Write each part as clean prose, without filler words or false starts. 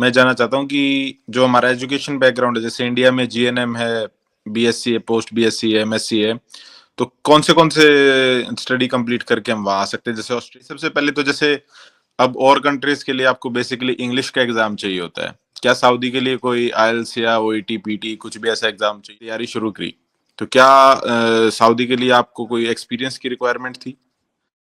मैं जानना चाहता हूँ कि जो हमारा एजुकेशन बैकग्राउंड है, जैसे इंडिया में जीएनएम है, बीएससी है, पोस्ट बीएससी है, एमएससी है, तो कौन से स्टडी कंप्लीट करके हम वहाँ आ सकते हैं? जैसे ऑस्ट्रेलिया सबसे पहले तो जैसे अब और कंट्रीज के लिए आपको बेसिकली इंग्लिश का एग्जाम चाहिए होता है। क्या सऊदी के लिए कोई आईएलटीएस या ओईटी, पीटी कुछ भी ऐसा एग्जाम चाहिए? तैयारी शुरू करी। तो क्या सऊदी के लिए आपको कोई एक्सपीरियंस की रिक्वायरमेंट थी?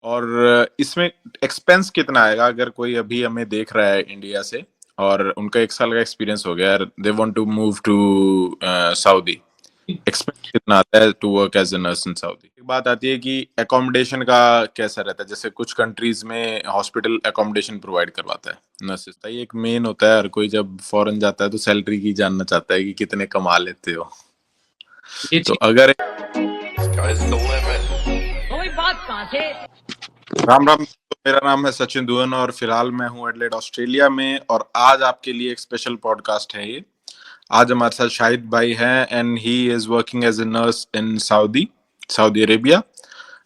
और इसमें एक्सपेंस कितना आएगा अगर कोई अभी हमें देख रहा है इंडिया से और उनका 1 साल का एक्सपीरियंस हो गया, they want to move to Saudi, expense कितना आता है to work as a nurse in Saudi? एक बात आती है कि एकोमोडेशन का कैसा रहता है, जैसे कुछ कंट्रीज में हॉस्पिटल एकोमोडेशन प्रोवाइड करवाता है नर्सेस, तो ये एक मेन होता है। हर कोई जब फॉरेन जाता है तो सैलरी की जानना चाहता है कि कितने कमा लेते हो। ये तो अगर राम राम, तो मेरा नाम है सचिन दुहन और फिलहाल मैं हूँ एडलेड ऑस्ट्रेलिया में, और आज आपके लिए एक स्पेशल पॉडकास्ट है ये। आज हमारे साथ शाहिद भाई हैं and he is working as a nurse in Saudi Arabia.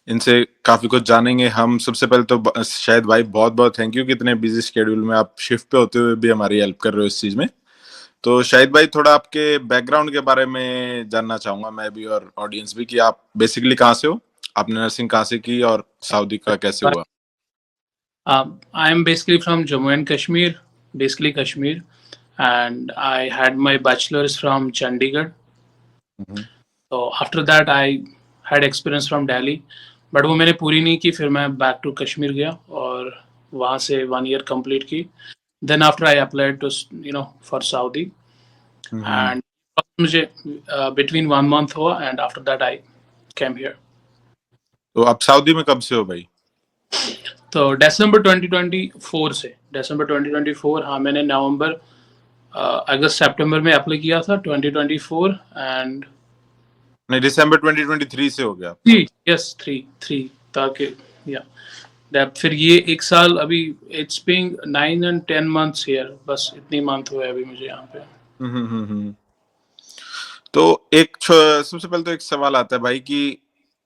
इनसे काफी कुछ जानेंगे हम। सबसे पहले तो शाहिद भाई बहुत बहुत थैंक यू कि इतने बिजी शेड्यूल में आप शिफ्ट पे होते हुए भी हमारी हेल्प कर रहे हो इस चीज में। तो शाहिद भाई, थोड़ा आपके बैकग्राउंड के बारे में जानना चाहूंगा मैं भी और ऑडियंस भी, कि आप बेसिकली कहाँ से हो, आपने नर्सिंग कहाँ से की और सऊदी का कैसे हुआ? I am basically from Jammu and Kashmir, basically Kashmir, and I had my bachelor's from Chandigarh. So after that I had experience from Delhi, but वो मैंने पूरी नहीं की। फिर मैं back to कश्मीर गया और वहाँ से 1 year complete की। Then after I applied to for Saudi, and मुझे between 1 month हुआ, and after that I came here. तो आप सऊदी में कब से हो भाई? तो दिसंबर 2024 से, दिसंबर 2024, हाँ मैंने नवंबर अगस्त सितंबर में अप्लाई किया था 2024 एंड नहीं, दिसंबर 2023 से हो गया। यस 3 ताकि या फिर ये 1 साल अभी, it's being 9 and 10 months here, बस इतनी मंथ हुए अभी मुझे यहाँ पे। तो सबसे पहले तो एक सवाल आता है भाई कि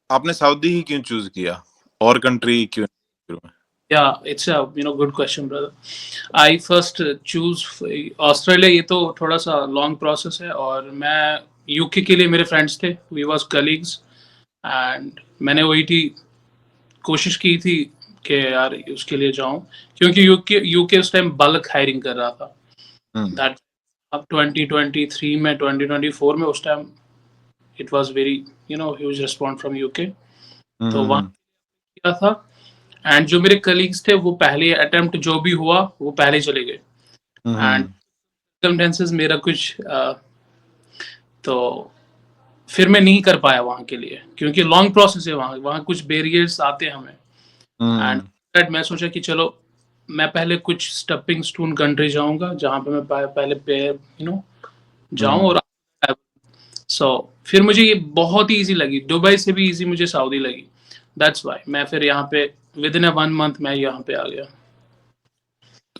आपने सऊदी ही क्यों चूज किया और कंट्री क्यों? Yeah, it's a good question, brother. I first choose Australia। ये तो थोड़ा सा लॉन्ग प्रोसेस है, और मैं यूके के लिए, मेरे फ्रेंड्स थे, वी वाज कलीग्स, एंड मैंने वही कोशिश की थी कि यार उसके लिए जाऊं, क्योंकि यूके उस टाइम बल्क हायरिंग कर रहा था। दैट अब 2023 में, 2024 में, उस time it was very huge response from UK. तो वहाँ किया था, एंड जो मेरे कलीग्स थे वो पहले अटेम्प्ट जो भी हुआ वो पहले चले गए, एंड सर्कमस्टेंसेस मेरा कुछ तो फिर मैं नहीं कर पाया वहाँ के लिए, क्योंकि लॉन्ग प्रोसेस है वहाँ कुछ बैरियर्स आते हैं हमें। एंड मैं सोचा कि चलो मैं पहले कुछ स्टेपिंग स्टोन कंट्री जाऊंगा जहाँ पे मैं पहले जाऊं, और फिर मुझे ये बहुत ही इजी लगी। दुबई से भी इजी मुझे सऊदी लगी। दैट्स व्हाई मैं फिर यहाँ पे विद इन 1 month मैं यहाँ पे आ गया।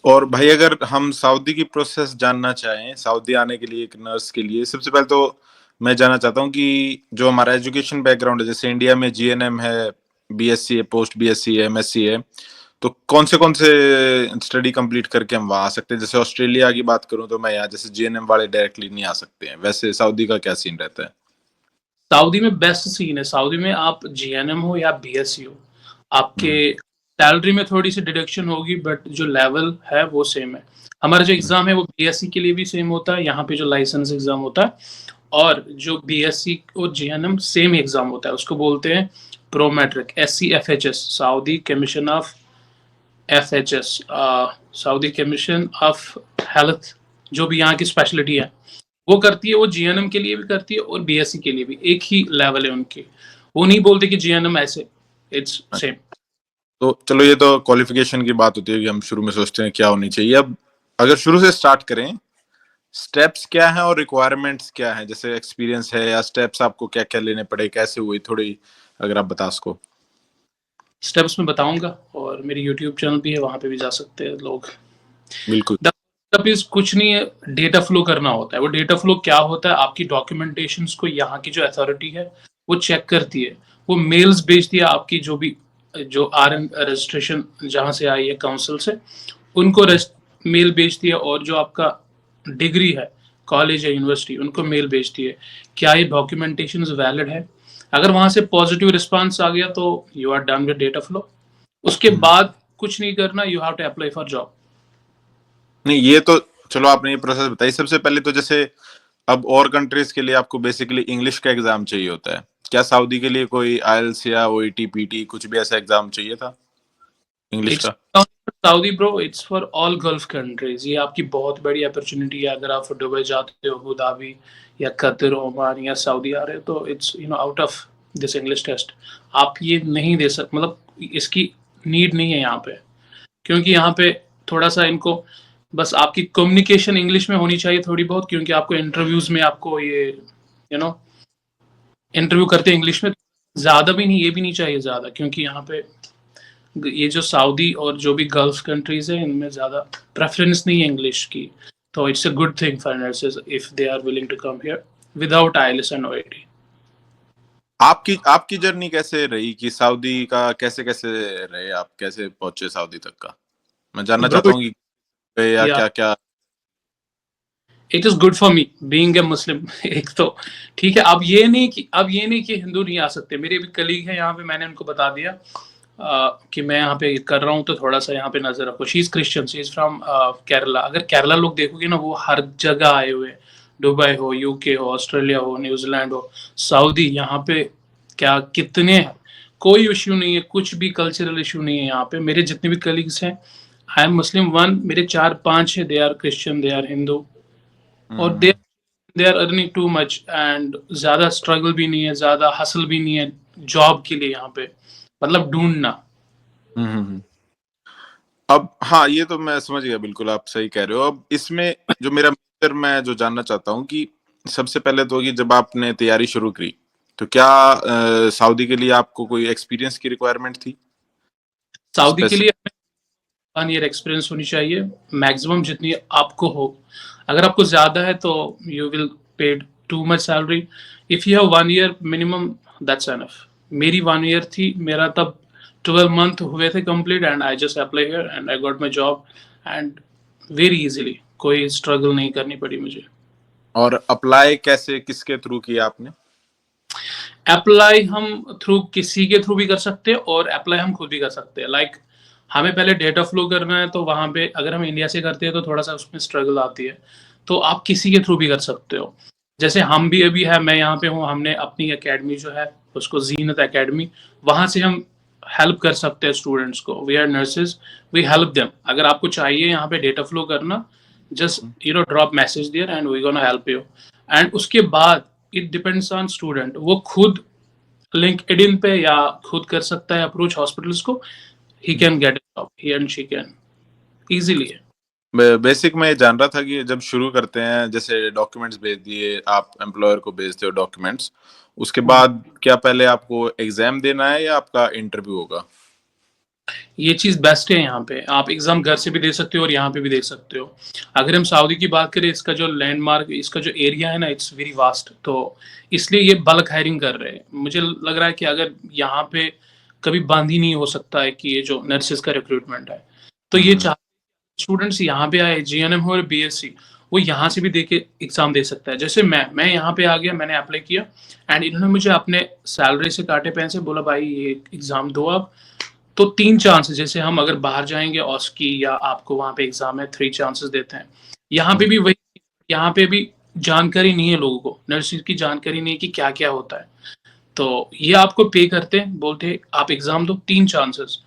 और भाई, अगर हम सऊदी की प्रोसेस जानना चाहें, सऊदी आने के लिए एक नर्स के लिए, सबसे पहले तो मैं जानना चाहता हूँ कि जो हमारा एजुकेशन बैकग्राउंड है, जैसे इंडिया में जीएनएम है, बीएससी है, पोस्ट बीएससी है, एमएससी है, तो कौन से स्टडी कंप्लीट करके हम वहाँ आ सकते हैं? जैसे ऑस्ट्रेलिया की बात करूँ तो मैं यहाँ, जैसे जीएनएम वाले डायरेक्टली नहीं आ सकते हैं, वैसे सऊदी का क्या सीन रहता है? सऊदी में बेस्ट सीन है। सऊदी में आप जीएनएम हो या बीएससी हो, आपके सैलरी में थोड़ी सी डिडक्शन होगी, बट जो लेवल है वो सेम है। हमारा जो एग्जाम है वो बीएससी के लिए भी सेम होता है, यहाँ पे जो लाइसेंस एग्जाम होता है, और जो बीएससी और जीएनएम सेम एग्जाम होता है, उसको बोलते हैं Prometric, SCFHS, Saudi commission of FHS, Saudi commission of health, जो भी यहाँ की स्पेशलिटी है वो करती है। वो जीएनएम के लिए भी करती है और बीएससी के लिए भी, एक ही लेवल है उनकी। वो नहीं बोलते कि जीएनएम ऐसे, इट्स सेम। तो चलो, ये तो क्वालिफिकेशन की बात होती है कि हम शुरू में सोचते हैं क्या होनी चाहिए। अब अगर शुरू से स्टार्ट करें, स्टेप्स क्या हैं और रिक्वायरमेंट्स क्या हैं? जैसे एक्सपीरियंस है या स्टेप्स आपको क्या क्या लेने पड़े, कैसे हुई, थोड़ी अगर आप बता सको। स्टेप्स में बताऊंगा, और मेरी यूट्यूब चैनल भी है, वहां पे भी जा सकते हैं लोग। बिल्कुल। कुछ नहीं है, डेटा फ्लो करना होता है। वो डेटा फ्लो क्या होता है, आपकी डॉक्यूमेंटेशंस को यहाँ की जो अथॉरिटी है वो चेक करती है। वो मेल्स भेजती है आपकी, जो भी जो RN रजिस्ट्रेशन जहाँ से आई है काउंसिल से, उनको मेल भेजती है, और जो आपका डिग्री है कॉलेज या यूनिवर्सिटी उनको मेल भेजती है, क्या ये डॉक्यूमेंटेशन वैलिड है। अगर वहां से पॉजिटिव रिस्पांस आ गया तो you are done with data flow. उसके बाद कुछ नहीं करना, you have to apply for job. नहीं, ये तो चलो आपने ये प्रोसेस बताई। सबसे पहले तो जैसे अब और कंट्रीज के लिए आपको बेसिकली इंग्लिश का एग्जाम चाहिए होता है, क्या सऊदी के लिए कोई आईएलटीएस या ओईटी पीटी कुछ भी ऐसा एग्जाम चाहिए था इंग्लिश इट्स का? Saudi bro, it's for all gulf countries. ये आपकी बहुत बड़ी अपॉर्चुनिटी है। अगर आप दुबई जाते हो, अबू धाबी या कतर, ओमान या सऊदी आ रहे हो, तो it's out of this English test. आप ये नहीं दे सकते, मतलब इसकी नीड नहीं है यहाँ पे, क्योंकि यहाँ पे थोड़ा सा इनको बस आपकी कम्युनिकेशन इंग्लिश में होनी चाहिए थोड़ी बहुत, क्योंकि आपको इंटरव्यूज में आपको ये इंटरव्यू करते हैं इंग्लिश में। ज्यादा भी नहीं, ये भी नहीं चाहिए ज्यादा, क्योंकि यहाँ पे ये जो सऊदी और जो भी गल्फ कंट्रीज है इनमें ज्यादा प्रेफरेंस नहीं है इंग्लिश की। तो it's a good thing for nurses if they are willing to come here without IELTS and OET. आपकी आपकी जर्नी कैसे रही कि सऊदी का कैसे कैसे रहे, आप कैसे पहुंचे सऊदी तक का? मैं जानना चाहता ब्रो, हूँ कि या या क्या क्या। It is good for me being a Muslim. एक तो ठीक है, अब ये नहीं कि हिंदू नहीं आ सकते। मेरे भी कलीग हैं यहाँ पे, मैंने उनको बता दिया कि मैं यहाँ पे कर रहा हूँ, तो थोड़ा सा यहाँ पे नजर रखो। She is Christian, she is from Kerala. अगर केरला लोग देखोगे ना, वो हर जगह आए हुए हैं, दुबई हो, यूके हो, ऑस्ट्रेलिया हो, न्यूजीलैंड हो, सऊदी, यहाँ पे क्या कितने हैं। कोई इश्यू नहीं है, कुछ भी कल्चरल इश्यू नहीं है यहाँ पे। मेरे जितने भी कलीग्स हैं, आई एम मुस्लिम वन, मेरे 4-5 है, they are Christian, they are Hindu, और they are earning too much, and ज्यादा स्ट्रगल भी नहीं है, ज्यादा हसल भी नहीं है जॉब के लिए यहाँ पे, मतलब ढूंढना। हम्म। अब हाँ, ये तो मैं समझ गया, बिल्कुल आप सही कह रहे हो। अब इसमें जो मेरा मेजर मैं जो जानना चाहता हूँ कि सबसे पहले तो कि जब आपने तैयारी शुरू की तो क्या सऊदी के लिए आपको कोई एक्सपीरियंस की रिक्वायरमेंट थी सऊदी के लिए स्पेसिफिक? 1 ईयर एक्सपीरियंस होनी चाहिए मैक्सिमम, जितनी आपको हो। अगर आपको ज्यादा है तो you will paid too much salary. If you have 1 year minimum, that's enough. मेरी 1 ईयर थी, मेरा तब 12 मंथ हुए थे complete, and I just apply here and I got my job, and very easily, कोई स्ट्रगल नहीं करनी पड़ी मुझे। और अप्लाई कैसे, किसके थ्रू किया आपने? अप्लाई हम थ्रू किसी के थ्रू भी कर सकते हैं, और अप्लाई हम खुद भी कर सकते हैं। लाइक हमें पहले डेटा फ्लो करना है, तो वहां पे अगर हम इंडिया से करते हैं तो थोड़ा सा उसमें स्ट्रगल आती है, तो आप किसी के थ्रू भी कर सकते हो। जैसे हम भी अभी है, मैं यहाँ पे हूँ, हमने अपनी एकेडमी जो है उसको जीनत एकेडमी, वहां से हम हेल्प कर सकते हैं स्टूडेंट्स को। We are nurses, we help them. अगर आपको चाहिए यहाँ पे डेटा फ्लो करना, just drop message there and we gonna help you. And उसके बाद इट डिपेंड्स ऑन स्टूडेंट, वो खुद लिंक्डइन पे या खुद कर सकता है अप्रोच हॉस्पिटल्स को। He can get a job, he and she can easily. Basic मैं ये जान रहा था कि जब शुरू करते हैं, जैसे डॉक्यूमेंट्स भेज दिए, आप एम्प्लॉयर को भेजते हो डॉक्यूमेंट्स, उसके बाद क्या पहले आपको एग्जाम देना है या आपका इंटरव्यू होगा? ये चीज बेस्ट है यहाँ पे, आप एग्जाम घर से भी दे सकते हो और यहाँ पे भी दे सकते हो। अगर हम सऊदी की बात करें, इसका जो लैंडमार्क, इसका जो एरिया है ना, इट्स वेरी वास्ट, तो इसलिए ये बल्क हायरिंग कर रहे हैं। मुझे लग रहा है कि अगर यहाँ पे कभी बंद ही नहीं हो सकता है कि ये जो नर्सेज का रिक्रूटमेंट है, तो ये स्टूडेंट्स यहाँ पे आए, जीएनएम हो और बीएससी, वो यहाँ से भी दे के एग्जाम दे सकता है। जैसे मैं यहाँ पे आ गया, मैंने अप्लाई किया, एंड इन्होंने मुझे अपने सैलरी से काटे पैसे, बोला भाई ये एग्जाम दो आप। तो 3 चांसेस, जैसे हम अगर बाहर जाएंगे ऑस्की या आपको वहां पे एग्जाम है, 3 चांसेस देते हैं। यहाँ पे भी वही, यहाँ पे भी जानकारी नहीं है लोगों को, नर्सिंग की जानकारी नहीं है कि क्या क्या होता है। तो ये आपको पे करते हैं, बोलते हैं आप एग्जाम दो, 3 चांसेस।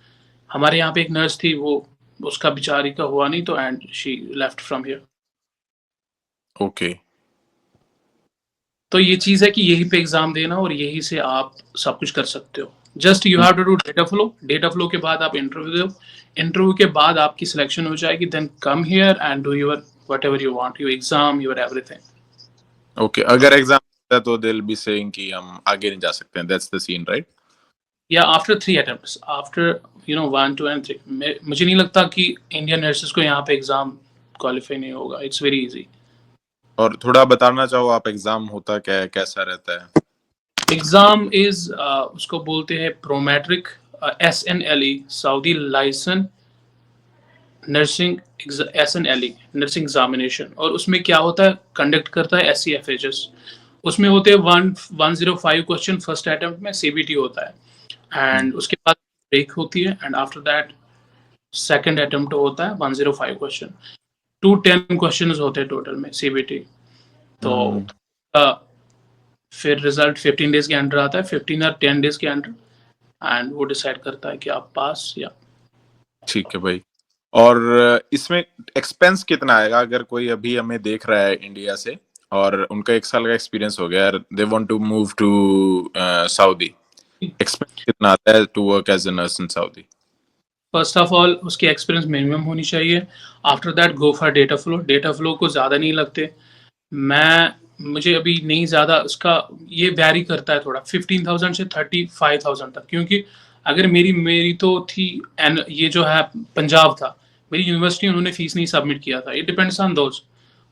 हमारे यहाँ पे एक नर्स थी, वो उसका बेचारी का हुआ नहीं, तो and she left from here. Okay. तो ये चीज है कि यही पे एग्जाम देना और यही से आप सब कुछ कर सकते हो। Just you have to do data flow. Data flow के बाद आप इंटरव्यू दो, इंटरव्यू के बाद आपकी सिलेक्शन हो जाएगी, then come here and do your whatever you want, your exam, your everything. Okay, अगर एग्जाम होता है तो दे विल बी सेइंग कि हम आगे नहीं जा सकते हैं, दैट्स द सीन, राइट? या आफ्टर 3 अटेम्प्ट्स, आफ्टर 1, 2 एंड 3। मुझे नहीं लगता कि इंडियन नर्सेज को यहाँ पे एग्जाम क्वालिफाई नहीं होगा, इट्स वेरी इजी। और थोड़ा बताना चाहो आप, एग्जाम होता क्या है, कैसा रहता है? एग्जाम इज उसको बोलते हैं Prometric, SNLE, Saudi license nursing SNLE, nursing examination, और उसमें क्या होता है, कंडक्ट करता है SCFHS। उसमें होते हैं 105 क्वेश्चन फर्स्ट अटेम्प्ट में, CBT होता है, एंड उसके बाद ब्रेक होती है, and after that second attempt होता है 105 क्वेश्चन। 210 क्वेश्चन होते हैं टोटल में CBT। तो फिर रिजल्ट 15 डेज के अंडर आता है, 15 और 10 डेज के अंडर, एंड वो डिसाइड करता है कि आप पास या। ठीक है भाई। और इसमें एक्सपेंस कितना आएगा अगर कोई अभी हमें देख रहा है इंडिया से और उनका 1 साल का एक्सपीरियंस हो गया, they want to move to Saudi, expense कितना आता है to work as a nurse in Saudi? First of all उसकी एक्सपीरियंस मिनिमम होनी चाहिए। After that go for data flow. Data flow को ज़्यादा नहीं लगते। मुझे अभी नहीं ज़्यादा उसका, ये वैरी करता है थोड़ा 15,000 से 35,000 तक, क्योंकि अगर मेरी तो थी, एंड ये जो है पंजाब था, मेरी यूनिवर्सिटी उन्होंने फीस नहीं सबमिट किया था। इट डिपेंड्स ऑन दोज,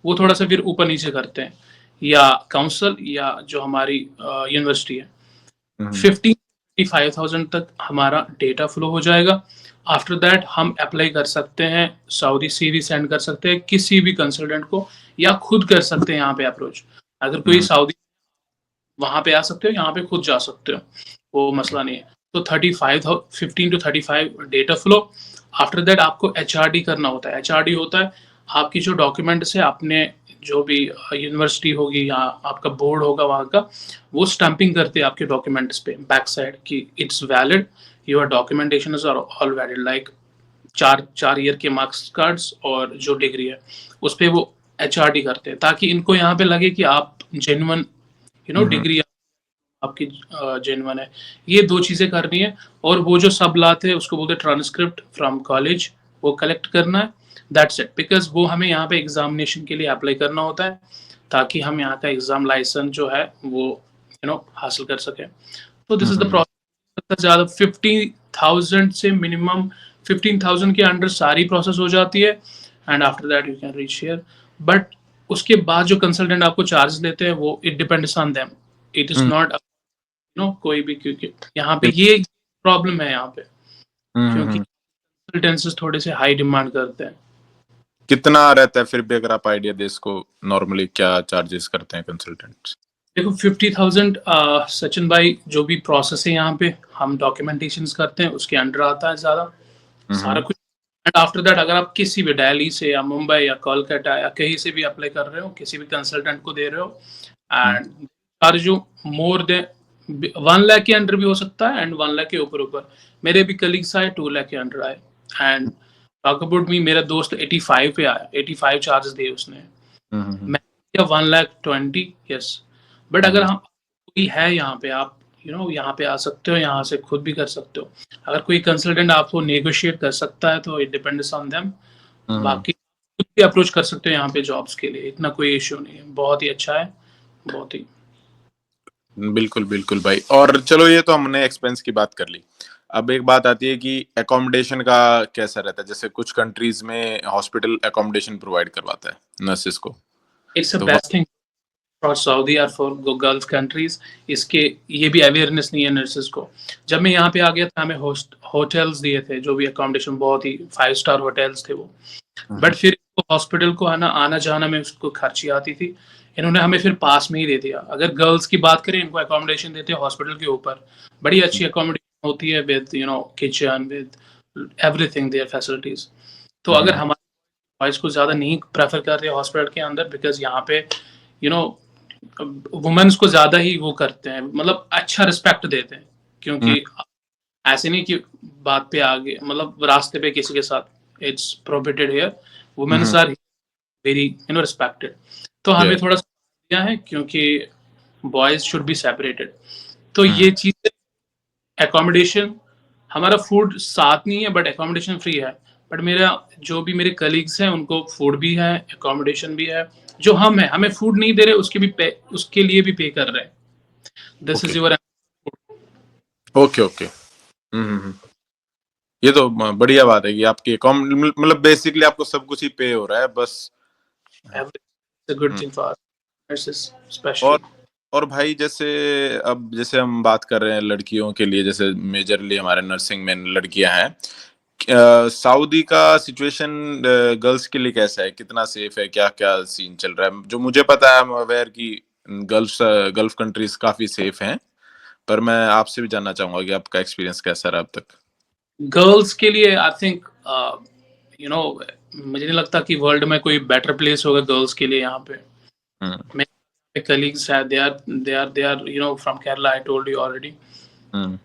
वो थोड़ा सा फिर ऊपर नीचे करते हैं, या काउंसिल या जो हमारी यूनिवर्सिटी है। 55,000 तक हमारा डेटा फ्लो हो जाएगा। आफ्टर दैट हम अप्लाई कर सकते हैं, सऊदी CV सेंड कर सकते हैं किसी भी कंसल्टेंट को, या खुद कर सकते हैं यहाँ पे अप्रोच। अगर कोई सऊदी, वहां पे आ सकते हो, यहाँ पे खुद जा सकते हो, वो मसला नहीं है। तो 15 to 35 data flow. After that आपको HRD करना होता है। HRD होता है आपकी जो डॉक्यूमेंट्स है, आपने जो भी यूनिवर्सिटी होगी या आपका बोर्ड होगा वहाँ का, वो स्टैंपिंग करते हैं आपके डॉक्यूमेंट्स पे बैक साइड कि it's valid, your documentation is all valid, like 4 year के मार्क्स कार्ड्स और जो डिग्री है उस पर वो HRD करते हैं, ताकि इनको यहाँ पे लगे कि आप जेन्युइन डिग्री आपकी जेन्युइन है। ये 2 चीजें करनी है। और वो जो सब लाते हैं उसको बोलते हैं ट्रांसक्रिप्ट फ्रॉम कॉलेज, वो कलेक्ट करना है। दैट्स इट, बिकॉज वो हमें यहाँ पे एग्जामिनेशन के लिए अप्लाई करना होता है, ताकि हम यहाँ का एग्जाम लाइसेंस जो है वो हासिल कर सके। तो दिस इज द प्रोसेस। ज़्यादा 50,000 से मिनिमम 15,000 के अंडर सारी प्रोसेस हो जाती है, and after that you can reach here. But उसके बाद जो कंसल्टेंट आपको चार्ज लेते हैं, वो it depends on them, it is not कोई भी, क्योंकि यहाँ पे ये प्रॉब्लम है यहाँ पे, क्योंकि कंसल्टेंसीज थोड़े से हाई डिमांड करते हैं। कितना रहता है फिर भी, अगर आप आइडिया दे इसको, नॉर्मली क्या चार्जेस करते हैं कंसल्टेंट्स? देखो 50,000 सचिन भाई, जो भी प्रोसेस है यहाँ पे हम डॉक्यूमेंटेशन करते हैं उसके अंडर आता है ज़्यादा सारा कुछ। एंड आफ्टर दैट अगर आप किसी भी दिल्ली से या मुंबई या कोलकाता या कहीं से भी अप्लाई कर रहे हो, किसी भी कंसल्टेंट को दे रहे हो, and charge more than 1 lakh के अंडर भी हो सकता है, एंड 1 लाख के ऊपर। मेरे भी कलीग्स आए 2 लाख के अंडर आए, एंड टॉक अबाउट मी, मेरा दोस्त 85 पे आया, 85 चार्जेस दिए उसने। मैं 1,20,20 यस। बट अगर हम कोई है यहाँ पे, आप यहाँ पे आ सकते हो, यहाँ से खुद भी कर सकते हो। अगर कोई कंसल्टेंट आपको नेगोशिएट कर सकता है तो इट डिपेंड्स ऑन देम। बाकी खुद भी अप्रोच कर सकते हो यहाँ पे जॉब्स के लिए, इतना कोई इश्यू नहीं है। बहुत ही अच्छा है, बहुत ही। बिल्कुल बिल्कुल भाई। और चलो, ये तो हमने एक्सपेंस की बात कर ली। अब एक बात आती है कि एकोमोडेशन का कैसा रहता है? जैसे कुछ कंट्रीज में हॉस्पिटल एकोमोडेशन प्रोवाइड करवाता है नर्सेस को। इट्स अ तो बेस्ट थिंग फॉर सऊदी और फॉर गल्फ कंट्रीज। इसके ये भी अवेयरनेस नहीं है नर्सेस को। जब मैं यहाँ पे आ गया था, हमें होटल्स दिए थे, जो भी अकोमोडेशन बहुत ही 5 स्टार होटल्स थे वो। बट फिर हॉस्पिटल को आना जाना में उसको खर्ची आती थी। इन्होंने हमें फिर पास में ही दे दिया। अगर गर्ल्स की बात करें, इनको अकोमोडेशन देते हैं हॉस्पिटल के ऊपर, बड़ी अच्छी अकोमोडेशन होती है with kitchen, with everything, there facilities. तो अगर हमारे बॉयज को ज्यादा नहीं प्रेफर कर रहे हॉस्पिटल के अंदर, बिकॉज यहाँ पे वुमेन्स को ज्यादा ही वो करते हैं, मतलब अच्छा रिस्पेक्ट देते हैं, क्योंकि ऐसे नहीं कि बात पे आगे, मतलब रास्ते पे किसी के साथ, it's prohibited here, womens are very respected. तो हमें थोड़ा दिया है, क्योंकि बॉयज शुड बी सेपरेटेड। तो ये चीज, एकोमोडेशन, हमारा फूड साथ नहीं है बट एकोमोडेशन फ्री है। बट मेरा जो भी मेरे कलीग्स हैं उनको फूड भी है, एकोमोडेशन भी है। जो हम है, हमें फूड नहीं दे रहे, उसके लिए भी पे कर रहे हैं। This is your. Okay okay. ये तो बढ़िया बात है कि आपकी मतलब बेसिकली आपको सब कुछ ही पे हो रहा है, बस। Good thing for nurses specially. और भाई, जैसे हम बात कर रहे हैं लड़कियों के लिए, जैसे मेजरली हमारे नर्सिंग में लड़कियां हैं, सऊदी का सिचुएशन गर्ल्स के लिए कैसा है, कितना सेफ है, क्या क्या सीन चल रहा है? जो मुझे पता है, अवेयर कि गल्फ कंट्रीज काफी सेफ हैं, पर मैं आपसे भी जानना चाहूंगा कि आपका एक्सपीरियंस कैसा रहा अब तक। गर्ल्स के लिए आई थिंक यू नो मुझे नहीं लगता कि वर्ल्ड में कोई बेटर प्लेस होगा गर्ल्स के लिए यहाँ पे। हम्म मेरे कलीग्स है, they are from Kerala, I told you already. Hmm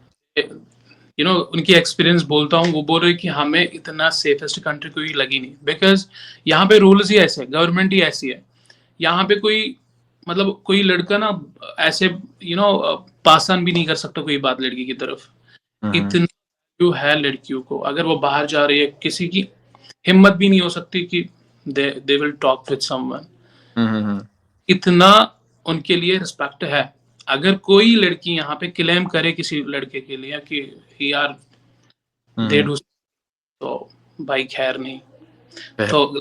उनकी एक्सपीरियंस बोलता हूँ, वो बोल रहे कि हमें इतना सेफेस्ट कंट्री कोई लगी नहीं, बिकॉज यहाँ पे रूल्स ही ऐसे है, गवर्नमेंट ही ऐसी है। यहाँ पे कोई मतलब कोई लड़का ना ऐसे पास ऑन भी नहीं कर सकता कोई बात लड़की की तरफ। हम्म इतना जो है लड़कियों को, अगर वो बाहर जा रही है, किसी की हिम्मत भी नहीं हो सकती कि they will talk with someone. Hmm इतना उनके लिए रिस्पेक्ट है। अगर कोई लड़की यहाँ पे क्लेम करे किसी लड़के के लिए कि यार दे हम्म डू, तो भाई खैर नहीं। हम्म तो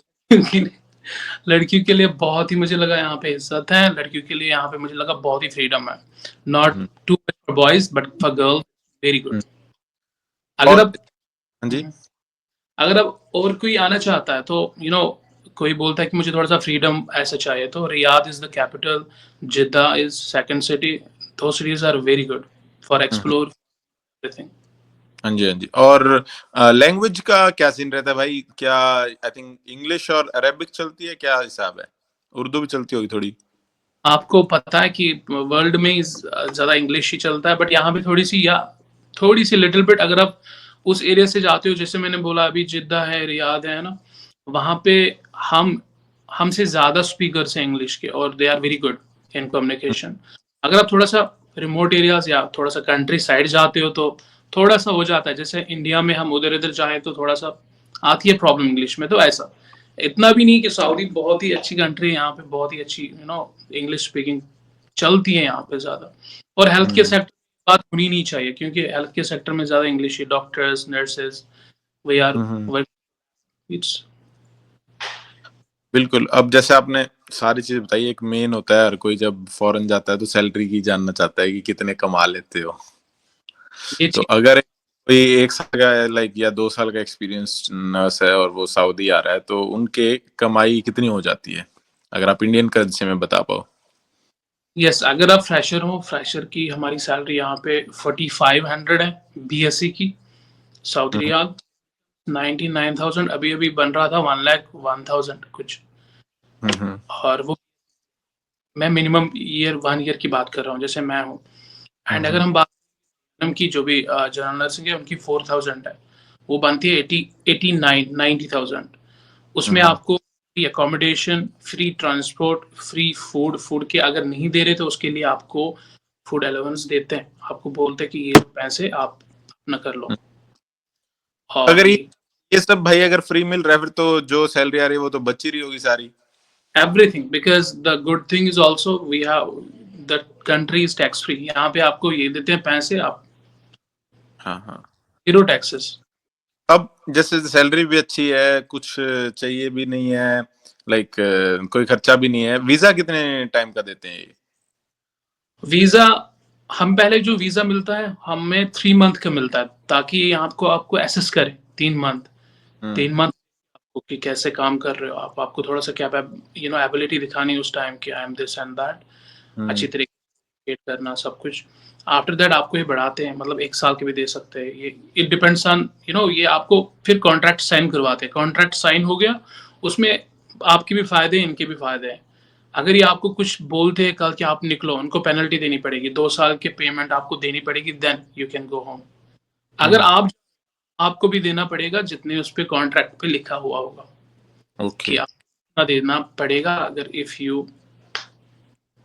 लड़कियों के लिए बहुत ही मुझे लगा यहाँ पे इज्जत है, लड़कियों के लिए यहाँ पे मुझे लगा बहुत ही फ्रीडम है। Not hmm too for boys but for girl very good. Hmm. अगर और अब हाँ जी। अगर अब और कोई आना चाहता है तो कोई बोलता है कि मुझे थोड़ा सा फ्रीडम ऐसा चाहिए, तो Riyadh is the capital, Jeddah is second city. दो cities are very good for hmm explore everything. हाँ जी हाँ जी। और लैंग्वेज का क्या सीन रहता है भाई? क्या आई थिंक इंग्लिश और अरेबिक चलती है, क्या हिसाब है? उर्दू भी चलती होगी थोड़ी। आपको पता है कि वर्ल्ड में ज्यादा इंग्लिश ही चलता है, बट यहाँ पे थोड़ी सी लिटिल बिट, अगर आप उस एरिया से जाते हो, जैसे मैंने बोला अभी जिद्दा है, रियाद है ना, वहां पे हम हमसे ज्यादा स्पीकर्स हैं इंग्लिश के, और they are very good in communication. अगर आप थोड़ा सा रिमोट एरियाज या थोड़ा सा कंट्री साइड जाते हो तो थोड़ा सा हो जाता है, जैसे इंडिया में हम उधर इधर जाए तो थोड़ा सा आती है प्रॉब्लम इंग्लिश में, तो ऐसा इतना भी नहीं कि सऊदी बहुत ही अच्छी कंट्री है, यहाँ पे बहुत ही अच्छी इंग्लिश स्पीकिंग चलती है यहाँ पे ज्यादा। और हेल्थ केयर हम्म सेक्टर बात होनी नहीं चाहिए, क्योंकि हेल्थ केयर सेक्टर में ज्यादा इंग्लिश ही, doctors nurses we are hmm. It's. बिल्कुल। अब जैसे आपने सारी चीज बताई, एक मेन होता है, हर कोई जब फॉरेन जाता है तो सैलरी की जानना चाहता है कि कितने कमा लेते हो। ये तो चीज अगर कोई 1 साल का लाइक या 2 साल का एक्सपीरियंस नर्स है और वो सऊदी आ रहा है, तो उनके कमाई कितनी हो जाती है, अगर आप इंडियन करेंसी में बता पाओ? यस, अगर आप फ्रेशर हो, फ्रेशर की हमारी सैलरी यहाँ पे 4500 है, बीएससी की, सऊदी हम्म रियाल 99,000। अभी अभी बन रहा था 1,01,000 कुछ। हम्म और वो मैं मिनिमम ईयर 1 ईयर की बात कर रहा हूँ, जैसे मैं हूँ। एंड अगर हम्म हम बात की, जो भी जनरल नर्सिंग है उनकी 4,000 है, वो बनती है 90,000। उसमें हम्म आपको free accommodation, free transport, free food, food के अगर नहीं दे रहे तो उसके लिए आपको फूड अलाउंस देते हैं, आपको बोलते हैं कि ये पैसे आप अपना कर लो। और अगर ये सब भाई अगर फ्री मिल रहा है, फिर तो जो सैलरी आ रही है वो तो बच ही रही होगी सारी। Everything, because the good thing is also we have the country is tax free. यहाँ पे आपको ये देते हैं पैसे, आप हाँ हाँ। Zero taxes. अब जैसे सैलरी भी अच्छी है, कुछ चाहिए भी नहीं है, लाइक कोई खर्चा भी नहीं है, वीजा कितने टाइम का देते हैं ये? वीजा, हम पहले जो वीजा मिलता है हमें 3 मंथ का मिलता है, ताकि ये आपको आपको एसेस करे 3 मंथ। हम्म 3 मंथ आपको कि कैसे काम कर रहे हो आप, आपको थोड़ा सा क्या एबिलिटी दिखानी उस टाइम की, I am this and that, अच्छी हम्म तरीके से करना सब कुछ। आफ्टर दैट आपको ये बढ़ाते हैं, मतलब 1 साल के भी दे सकते हैं, ये इट डिपेंड्स ऑन ये आपको फिर कॉन्ट्रैक्ट साइन करवाते हैं। कॉन्ट्रैक्ट साइन हो गया, उसमें आपके भी फायदे हैं, इनके भी फायदे हैं। अगर ये आपको कुछ बोलते हैं कल कि आप निकलो, उनको पेनल्टी देनी पड़ेगी, 2 साल की पेमेंट आपको देनी पड़ेगी, then you can go home. अगर हम्म। आपको भी देना पड़ेगा जितने उस पे कॉन्ट्रैक्ट पे लिखा हुआ होगा ओके। कि आपको देना पड़ेगा, अगर इफ यू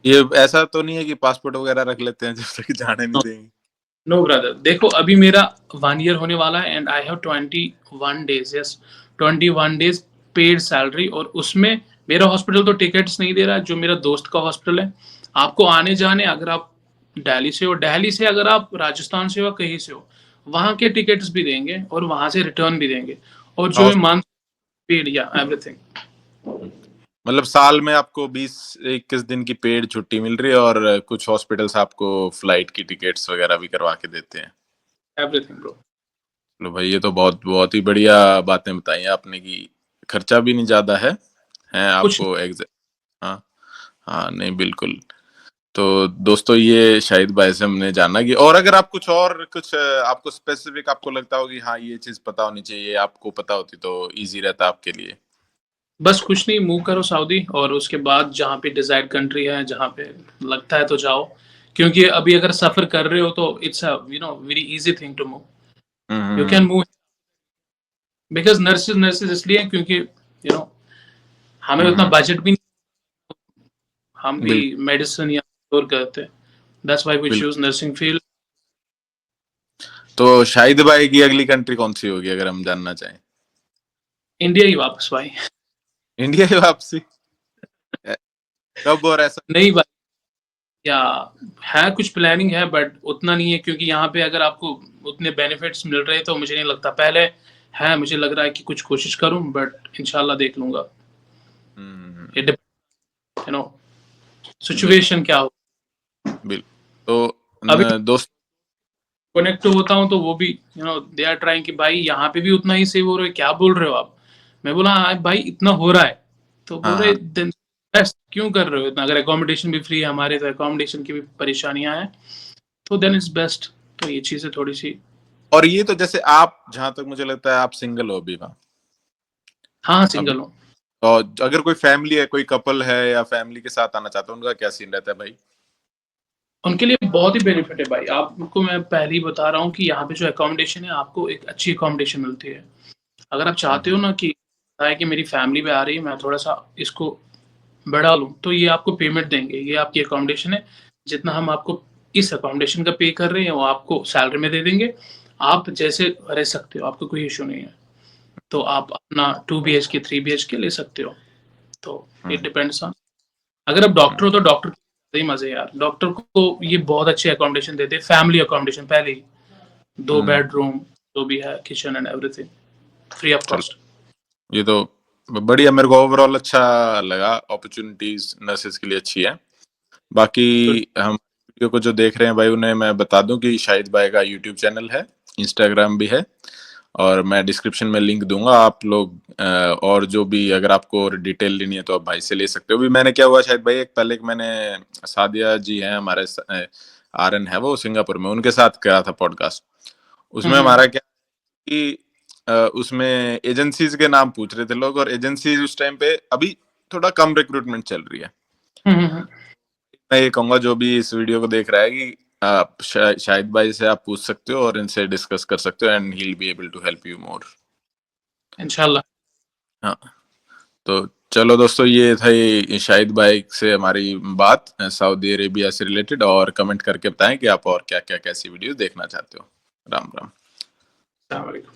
ये ऐसा तो नहीं है कि पासपोर्ट वगैरह रख लेते हैं जब तक जाने नहीं देंगे? नो ब्रदर, देखो अभी मेरा 1 ईयर होने वाला है and I have 21 days, yes 21 days paid salary. और उसमें मेरा हॉस्पिटल तो टिकट्स नहीं दे रहा है, जो मेरा दोस्त का हॉस्पिटल है। आपको आने जाने, अगर आप दिल्ली से अगर आप राजस्थान से हो, कहीं से हो, वहाँ के टिकट्स भी देंगे और वहाँ से रिटर्न भी देंगे, और जो हॉस्पिटल। मंथ पेड या एवरीथिंग। मतलब साल में आपको 20-21 दिन की पेड छुट्टी मिल रही है, और कुछ हॉस्पिटल्स आपको फ्लाइट की टिकट्स वगैरह भी करवा के देते हैं। Everything bro. लो भाई, ये तो बहुत बहुत ही बढ़िया बातें बताई आपने कि खर्चा भी नहीं ज्यादा है कुछ आपको एग्जैक्ट। हाँ हाँ, नहीं बिल्कुल। तो दोस्तों, ये शाहिद भाई से हमने जाना कि, और अगर आप कुछ आपको स्पेसिफिक आपको लगता हो कि हाँ ये चीज पता होनी चाहिए, आपको पता होती तो इजी रहता आपके लिए। बस कुछ नहीं, मूव करो सऊदी और उसके बाद जहाँ पे डिजायर्ड कंट्री है, जहाँ पे लगता है तो जाओ। क्योंकि अभी अगर सफ़र कर रहे हो तो it's a very easy thing to move. You can hmm. Move because nurses इसलिए हैं क्योंकि हमें उतना हम्म। बजट भी नहीं, हम भी बिल्कुल मेडिसिन या और करते हैं। दैट्स व्हाई वी बिल्कुल। Choose nursing field. तो शाहिद भाई की अगली कंट्री कौन सी होगी अगर हम जानना चाहें? इंडिया ही वापस भाई। इंडिया की वापसी? ए, कब और ऐसा? नहीं भाई, या है कुछ प्लानिंग है बट उतना नहीं है, क्योंकि यहाँ पे अगर आपको उतने बेनिफिट्स मिल रहे हैं तो मुझे नहीं लगता। पहले है, मुझे लग रहा है कि कुछ कोशिश करूँ बट इंशाल्लाह देख लूँगा। हम्म। इट यू नो बिल्कुल सिचुएशन क्या हो। बिल्कुल। तो अभी दोस्त। कनेक्ट होता हूँ तो वो भी दे आर ट्राइंग कि भाई यहाँ पे भी उतना ही सेव हो रहा है, क्या बोल रहे हो आप? मैं बोला हाँ भाई, इतना हो रहा है। तो बोल हाँ रहे हाँ। देन बेस्ट क्यों कर रहे हो इतना? अगर एकोमोडेशन भी फ्री है हमारे, तो एकोमोडेशन की भी परेशानियां हैं, तो देन इट्स बेस्ट। तो ये चीजें थोड़ी सी। और ये तो जैसे आप, जहां तक मुझे लगता है आप सिंगल हो अभी वहाँ हाँ अभी। सिंगल हूँ। और अगर कोई फैमिली है, कोई कपल है या फैमिली के साथ आना चाहता है, उनका क्या सीन रहता है भाई? उनके लिए बहुत ही बेनिफिट है भाई। आपको मैं पहले ही बता रहा हूँ कि यहाँ पे जो एकोमोडेशन है, आपको एक अच्छी एकोमोडेशन मिलती है। अगर आप चाहते हो हम्म। ना कि मेरी फैमिली भी आ रही है, मैं थोड़ा सा इसको बढ़ा लूँ, तो ये आपको पेमेंट देंगे, ये आपकी अकोमोडेशन है। जितना हम आपको इस अकोमोडेशन का पे कर रहे हैं, वो आपको सैलरी में दे देंगे। आप जैसे रह सकते हो, आपको कोई इश्यू नहीं है। तो आप अपना 2 बीएचके, 3 बीएचके ले सकते हो। तो इट हम्म। Depends on. अगर आप डॉक्टर हम्म। हो तो डॉक्टर के सही मज़े यार। डॉक्टर को ये बहुत अच्छी अकोमोडेशन देते हैं, फैमिली अकोमोडेशन पहले ही। 2 हम्म। बेडरूम जो भी है, kitchen and everything, free of चलो, कॉस्ट। ये तो बढ़िया, मेरे को ओवरऑल अच्छा लगा। अपॉर्चुनिटीज नर्सेज के लिए अच्छी है। बाकी गुड। हम वीडियो को जो देख रहे हैं भाई, उन्हें मैं बता दूं कि शाहिद भाई का यूट्यूब चैनल है, इंस्टाग्राम भी है, और मैं डिस्क्रिप्शन में लिंक दूंगा। आप लोग और जो भी अगर आपको और डिटेल लेनी है तो आप भाई से ले सकते हो। भी मैंने क्या हुआ शायद भाई, एक पहले एक मैंने सादिया जी हैं हमारे, आरएन है वो सिंगापुर में, उनके साथ करा था पॉडकास्ट। हुँ, उसमें हुँ। हमारा क्या कि उसमें एजेंसीज के नाम पूछ रहे थे लोग, और एजेंसीज उस टाइम पे अभी थोड़ा कम रिक्रूटमेंट चल रही है। हुँ, हुँ, हुँ। मैं ये कहूंगा जो भी इस वीडियो को देख रहा है कि आप शाहिद भाई से आप पूछ सकते हो और इनसे डिस्कस कर सकते हो, and he will be able to help you more. इंशाल्लाह। हाँ। तो चलो दोस्तों, ये था ये शाहिद भाई से हमारी बात सऊदी अरेबिया से रिलेटेड। और कमेंट करके बताएं कि आप और क्या क्या कैसी वीडियो देखना चाहते हो। राम राम। अस्सलाम वालेकुम।